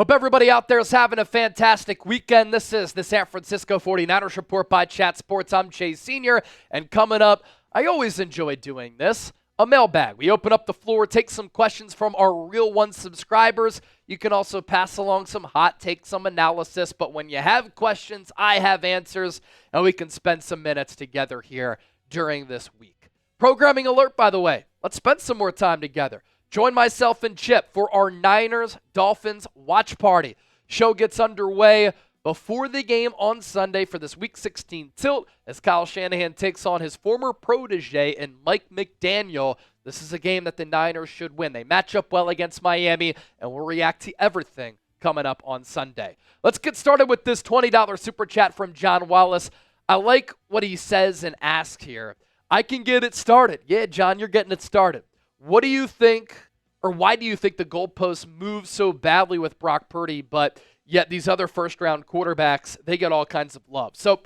Hope everybody out there is having a fantastic weekend. This is the San Francisco 49ers Report by Chat Sports. I'm Chase Sr. And coming up, I always enjoy doing this, a mailbag. We open up the floor, take some questions from our Real One subscribers. You can also pass along some hot takes, some analysis. But when you have questions, I have answers, and we can spend some minutes together here during this week. Programming alert, by the way. Let's spend some more time together. Join myself and Chip for our Niners-Dolphins watch party. Show gets underway before the game on Sunday for this Week 16 tilt as Kyle Shanahan takes on his former protege and Mike McDaniel. This is a game that the Niners should win. They match up well against Miami, and we'll react to everything coming up on Sunday. Let's get started with this $20 super chat from John Wallace. I like what he says and asks here. I can get it started. Yeah, John, you're getting it started. What do you think, or why do you think the goalposts move so badly with Brock Purdy, but yet these other first-round quarterbacks, they get all kinds of love? So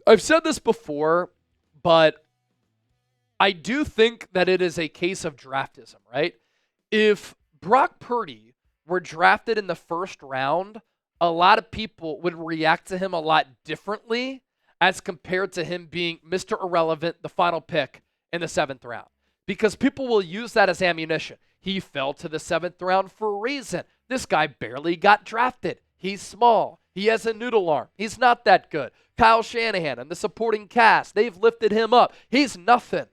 I've said this before, but I do think that it is a case of draftism, right? If Brock Purdy were drafted in the first round, a lot of people would react to him a lot differently as compared to him being Mr. Irrelevant, the final pick in the 7th round. Because people will use that as ammunition. He fell to the 7th round for a reason. This guy barely got drafted. He's small. He has a noodle arm. He's not that good. Kyle Shanahan and the supporting cast, they've lifted him up. He's nothing.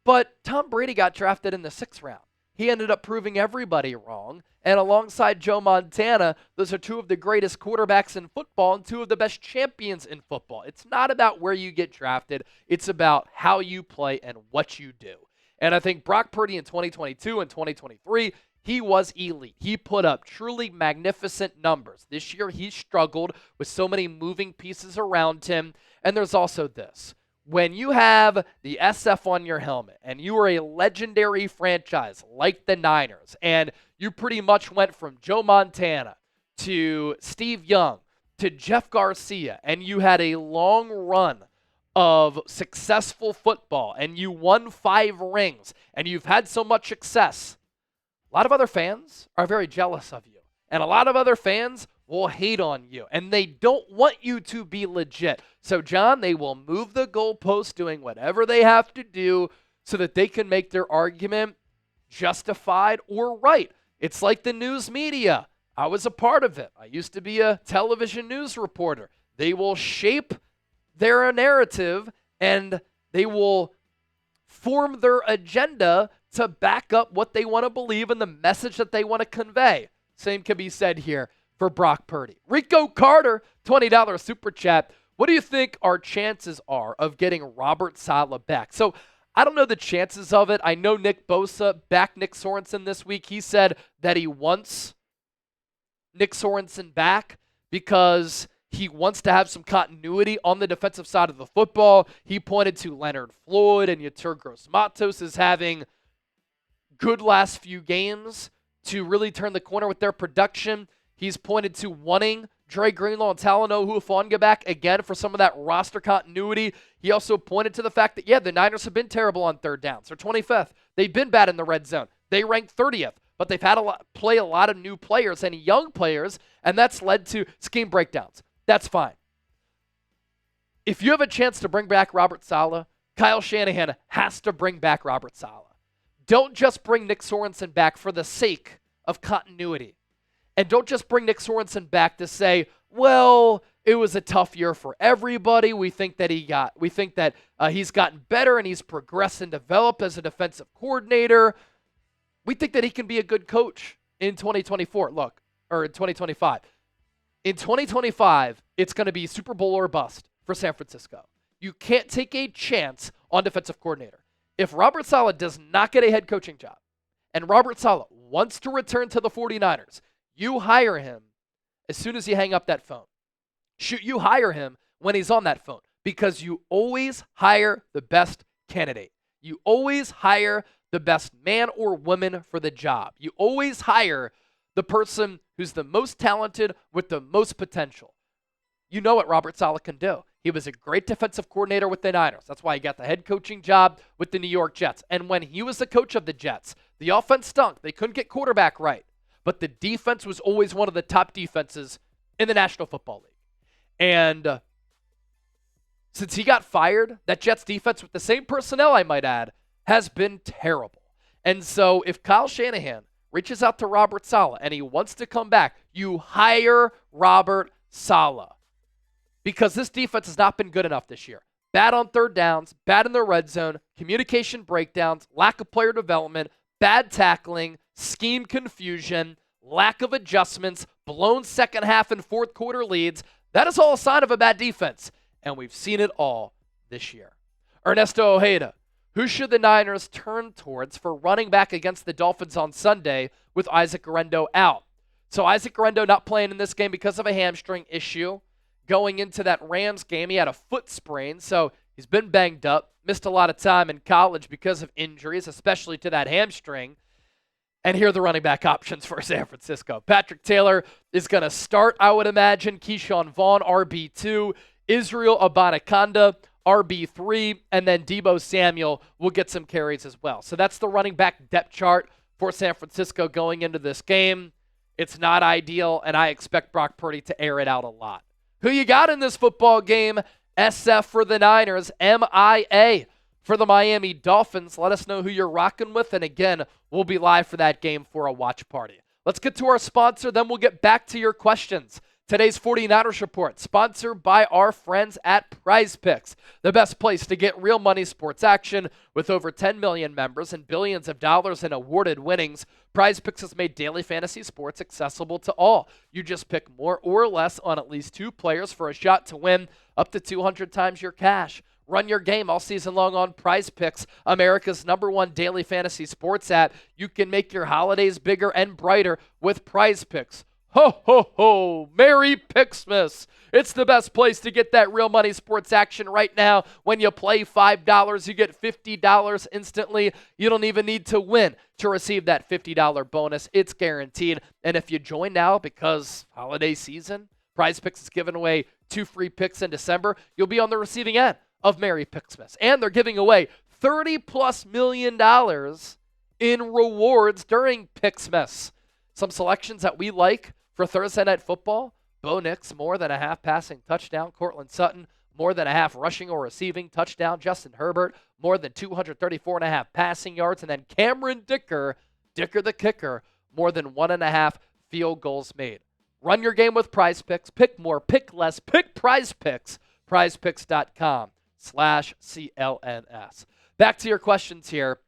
But Tom Brady got drafted in the 6th round. He ended up proving everybody wrong. And alongside Joe Montana, those are two of the greatest quarterbacks in football and two of the best champions in football. It's not about where you get drafted. It's about how you play and what you do. And I think Brock Purdy in 2022 and 2023, he was elite. He put up truly magnificent numbers. This year, he struggled with so many moving pieces around him. And there's also this. When you have the SF on your helmet and you are a legendary franchise like the Niners, and you pretty much went from Joe Montana to Steve Young to Jeff Garcia, and you had a long run of successful football, and you won 5 rings, and you've had so much success, a lot of other fans are very jealous of you. And a lot of other fans will hate on you, and they don't want you to be legit. So, John, they will move the goalposts doing whatever they have to do so that they can make their argument justified or right. It's like the news media. I was a part of it. I used to be a television news reporter. They will shape their narrative, and they will form their agenda to back up what they want to believe and the message that they want to convey. Same can be said here for Brock Purdy. Rico Carter, $20 super chat. What do you think our chances are of getting Robert Saleh back? So I don't know the chances of it. I know Nick Bosa backed Nick Sorensen this week. He said that he wants Nick Sorensen back because he wants to have some continuity on the defensive side of the football. He pointed to Leonard Floyd and Yetur Gross-Matos as having good last few games to really turn the corner with their production. He's pointed to wanting Dre Greenlaw and Talanoa Hufanga back again for some of that roster continuity. He also pointed to the fact that, the Niners have been terrible on third downs. They're 25th. They've been bad in the red zone. They ranked 30th, but they've had play a lot of new players and young players, and that's led to scheme breakdowns. That's fine. If you have a chance to bring back Robert Saleh, Kyle Shanahan has to bring back Robert Saleh. Don't just bring Nick Sorensen back for the sake of continuity. And don't just bring Nick Sorensen back to say, well, it was a tough year for everybody. We think that he's gotten better and he's progressed and developed as a defensive coordinator. We think that he can be a good coach in 2024. Or in 2025. In 2025, it's going to be Super Bowl or bust for San Francisco. You can't take a chance on defensive coordinator. If Robert Saleh does not get a head coaching job, and Robert Saleh wants to return to the 49ers, you hire him as soon as you hang up that phone. You hire him when he's on that phone because you always hire the best candidate. You always hire the best man or woman for the job. You always hire the person who's the most talented with the most potential. You know what Robert Saleh can do. He was a great defensive coordinator with the Niners. That's why he got the head coaching job with the New York Jets. And when he was the coach of the Jets, the offense stunk. They couldn't get quarterback right. but the defense was always one of the top defenses in the National Football League. And since he got fired, that Jets defense, with the same personnel, I might add, has been terrible. And so if Kyle Shanahan reaches out to Robert Saleh and he wants to come back, you hire Robert Saleh. Because this defense has not been good enough this year. Bad on third downs, bad in the red zone, communication breakdowns, lack of player development, bad tackling, scheme confusion, lack of adjustments, blown second half and fourth quarter leads. That is all a sign of a bad defense. And we've seen it all this year. Ernesto Ojeda, who should the Niners turn towards for running back against the Dolphins on Sunday with Isaac Guerendo out? So Isaac Guerendo not playing in this game because of a hamstring issue. Going into that Rams game, he had a foot sprain, so he's been banged up, missed a lot of time in college because of injuries, especially to that hamstring. And here are the running back options for San Francisco. Patrick Taylor is going to start, I would imagine. Keyshawn Vaughn, RB2. Israel Abanikanda, RB3. And then Deebo Samuel will get some carries as well. So that's the running back depth chart for San Francisco going into this game. It's not ideal, and I expect Brock Purdy to air it out a lot. Who you got in this football game? SF for the Niners, MIA for the Miami Dolphins. Let us know who you're rocking with, and again, we'll be live for that game for a watch party. Let's get to our sponsor, then we'll get back to your questions. Today's 49ers Report, sponsored by our friends at PrizePicks, the best place to get real money sports action. With over 10 million members and billions of dollars in awarded winnings, PrizePicks has made daily fantasy sports accessible to all. You just pick more or less on at least 2 players for a shot to win up to 200 times your cash. Run your game all season long on PrizePicks, America's #1 daily fantasy sports app. You can make your holidays bigger and brighter with PrizePicks. Ho, ho, ho, Merry Picksmas. It's the best place to get that real money sports action right now. When you play $5, you get $50 instantly. You don't even need to win to receive that $50 bonus. It's guaranteed. And if you join now, because holiday season, PrizePicks is giving away 2 free picks in December, you'll be on the receiving end of Merry Picksmas. And they're giving away $30+ million in rewards during Picksmas. Some selections that we like for Thursday Night Football: Bo Nix, more than a half passing touchdown. Cortland Sutton, more than a half rushing or receiving touchdown. Justin Herbert, more than 234.5 passing yards. And then Cameron Dicker the kicker, more than 1.5 field goals made. Run your game with PrizePicks. Pick more, pick less, pick PrizePicks. PrizePicks.com/CLNS. Back to your questions here.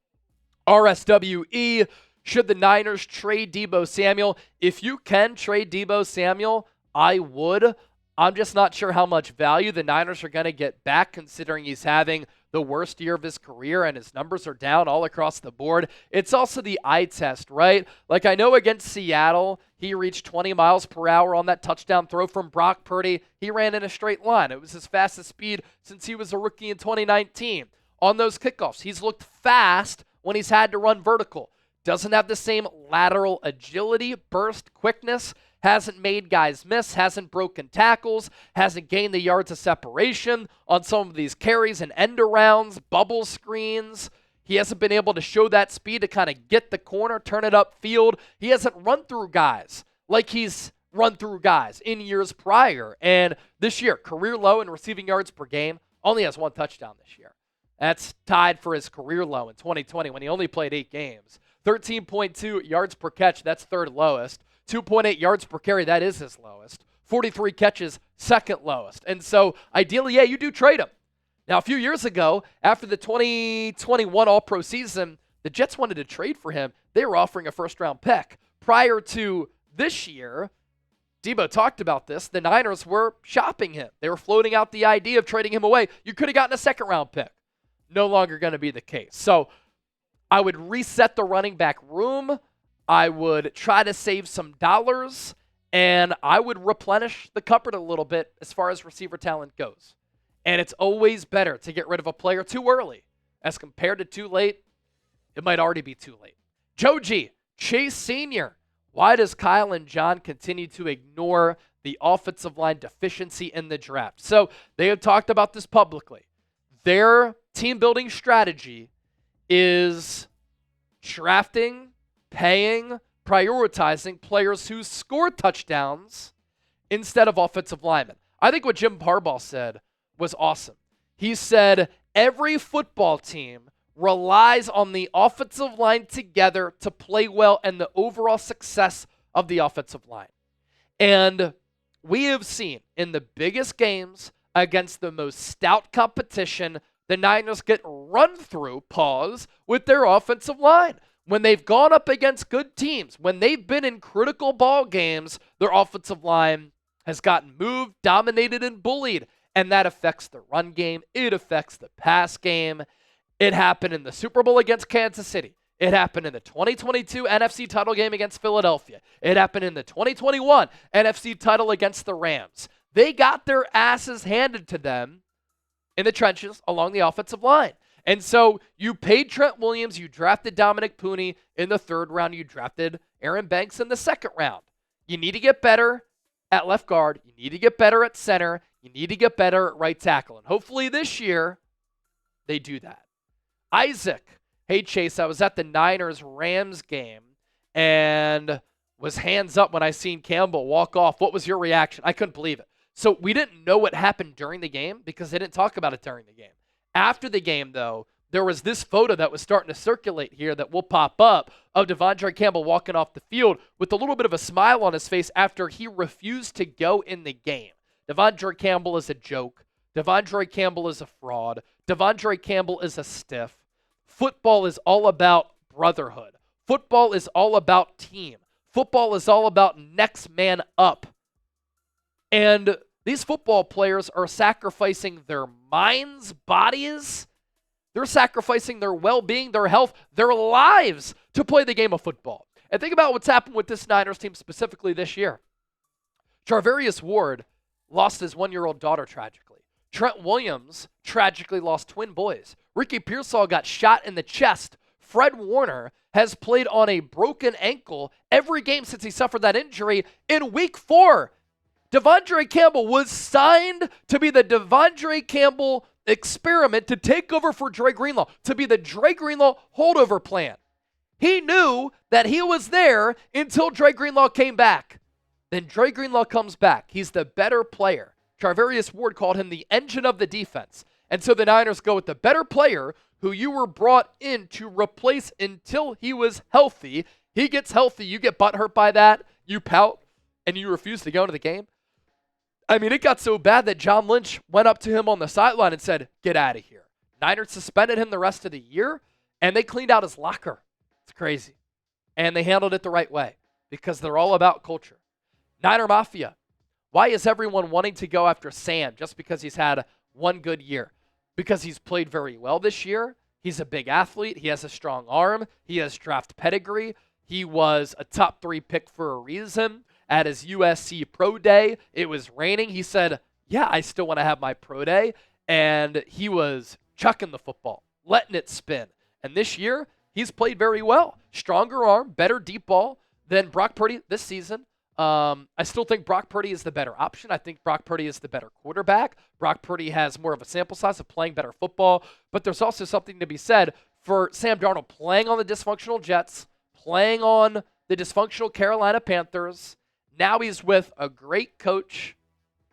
RSWE. Should the Niners trade Deebo Samuel? If you can trade Deebo Samuel, I would. I'm just not sure how much value the Niners are going to get back, considering he's having the worst year of his career and his numbers are down all across the board. It's also the eye test, right? Like, I know against Seattle, he reached 20 miles per hour on that touchdown throw from Brock Purdy. He ran in a straight line. It was his fastest speed since he was a rookie in 2019. On those kickoffs, he's looked fast when he's had to run vertical. Doesn't have the same lateral agility, burst, quickness, hasn't made guys miss, hasn't broken tackles, hasn't gained the yards of separation on some of these carries and end arounds, bubble screens. He hasn't been able to show that speed to kind of get the corner, turn it upfield. He hasn't run through guys like he's run through guys in years prior. And this year, career low in receiving yards per game, only has 1 touchdown this year. That's tied for his career low in 2020 when he only played 8 games. 13.2 yards per catch, that's 3rd lowest. 2.8 yards per carry, that is his lowest. 43 catches, 2nd lowest. And so, ideally, yeah, you do trade him. Now, a few years ago, after the 2021 All-Pro season, the Jets wanted to trade for him. They were offering a 1st-round pick. Prior to this year, Deebo talked about this, the Niners were shopping him. They were floating out the idea of trading him away. You could have gotten a 2nd-round pick. No longer going to be the case. So, I would reset the running back room. I would try to save some dollars, and I would replenish the cupboard a little bit as far as receiver talent goes. And it's always better to get rid of a player too early as compared to too late. It might already be too late. Joe G, Chase Sr. Why does Kyle and John continue to ignore the offensive line deficiency in the draft? So they have talked about this publicly. Their team building strategy is drafting, paying, prioritizing players who score touchdowns instead of offensive linemen. I think what Jim Harbaugh said was awesome. He said every football team relies on the offensive line together to play well and the overall success of the offensive line. And we have seen in the biggest games against the most stout competition, the Niners get run through, with their offensive line. When they've gone up against good teams, when they've been in critical ball games, their offensive line has gotten moved, dominated, and bullied. And that affects the run game. It affects the pass game. It happened in the Super Bowl against Kansas City. It happened in the 2022 NFC title game against Philadelphia. It happened in the 2021 NFC title against the Rams. They got their asses handed to them in the trenches along the offensive line. And so you paid Trent Williams, you drafted Dominic Pooney in the 3rd round, you drafted Aaron Banks in the 2nd round. You need to get better at left guard. You need to get better at center. You need to get better at right tackle. And hopefully this year they do that. Isaac, hey Chase, I was at the Niners-Rams game and was hands up when I seen Campbell walk off. What was your reaction? I couldn't believe it. So we didn't know what happened during the game because they didn't talk about it during the game. After the game, though, there was this photo that was starting to circulate here that will pop up of Devondre Campbell walking off the field with a little bit of a smile on his face after he refused to go in the game. Devondre Campbell is a joke. Devondre Campbell is a fraud. Devondre Campbell is a stiff. Football is all about brotherhood. Football is all about team. Football is all about next man up. And these football players are sacrificing their minds, bodies. They're sacrificing their well-being, their health, their lives to play the game of football. And think about what's happened with this Niners team specifically this year. Charvarius Ward lost his 1-year-old daughter tragically. Trent Williams tragically lost twin boys. Ricky Pearsall got shot in the chest. Fred Warner has played on a broken ankle every game since he suffered that injury in week 4. Devondre Campbell was signed to be the Devondre Campbell experiment to take over for Dre Greenlaw, to be the Dre Greenlaw holdover plan. He knew that he was there until Dre Greenlaw came back. Then Dre Greenlaw comes back. He's the better player. Charvarius Ward called him the engine of the defense. And so the Niners go with the better player who you were brought in to replace until he was healthy. He gets healthy. You get butthurt by that. You pout and you refuse to go into the game. I mean, it got so bad that John Lynch went up to him on the sideline and said, "Get out of here." Niners suspended him the rest of the year, and they cleaned out his locker. It's crazy. And they handled it the right way because they're all about culture. Niner Mafia. Why is everyone wanting to go after Sam just because he's had one good year? Because he's played very well this year. He's a big athlete. He has a strong arm. He has draft pedigree. He was a top 3 pick for a reason. At his USC Pro Day, it was raining. He said, yeah, I still want to have my Pro Day. And he was chucking the football, letting it spin. And this year, he's played very well. Stronger arm, better deep ball than Brock Purdy this season. I still think Brock Purdy is the better option. I think Brock Purdy is the better quarterback. Brock Purdy has more of a sample size of playing better football. But there's also something to be said for Sam Darnold playing on the dysfunctional Jets, playing on the dysfunctional Carolina Panthers. Now he's with a great coach,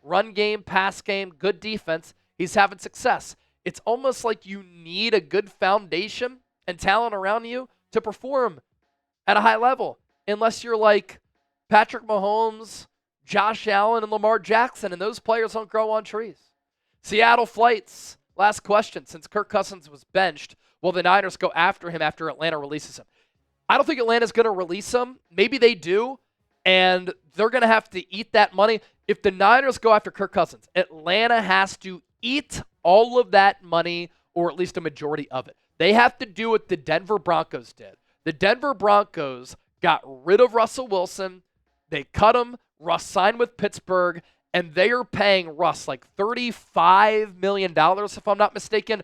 run game, pass game, good defense. He's having success. It's almost like you need a good foundation and talent around you to perform at a high level, unless you're like Patrick Mahomes, Josh Allen, and Lamar Jackson, and those players don't grow on trees. Seattle flights. Last question. Since Kirk Cousins was benched, will the Niners go after him after Atlanta releases him? I don't think Atlanta's going to release him. Maybe they do. And they're going to have to eat that money. If the Niners go after Kirk Cousins, Atlanta has to eat all of that money, or at least a majority of it. They have to do what the Denver Broncos did. The Denver Broncos got rid of Russell Wilson. They cut him. Russ signed with Pittsburgh, and they are paying Russ like $35 million, if I'm not mistaken,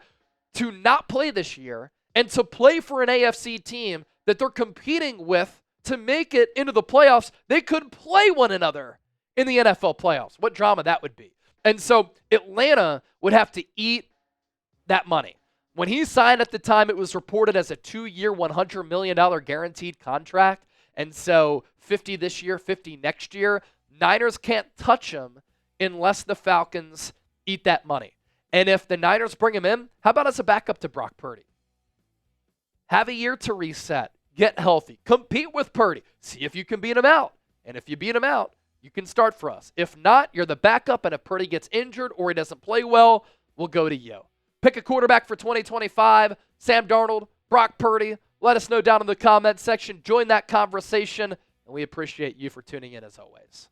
to not play this year and to play for an AFC team that they're competing with to make it into the playoffs. They could play one another in the NFL playoffs. What drama that would be. And so Atlanta would have to eat that money. When he signed at the time, it was reported as a 2-year, $100 million guaranteed contract. And so 50 this year, 50 next year, Niners can't touch him unless the Falcons eat that money. And if the Niners bring him in, how about as a backup to Brock Purdy? Have a year to reset, get healthy, compete with Purdy, see if you can beat him out. And if you beat him out, you can start for us. If not, you're the backup, and if Purdy gets injured or he doesn't play well, we'll go to you. Pick a quarterback for 2025, Sam Darnold, Brock Purdy. Let us know down in the comments section. Join that conversation, and we appreciate you for tuning in as always.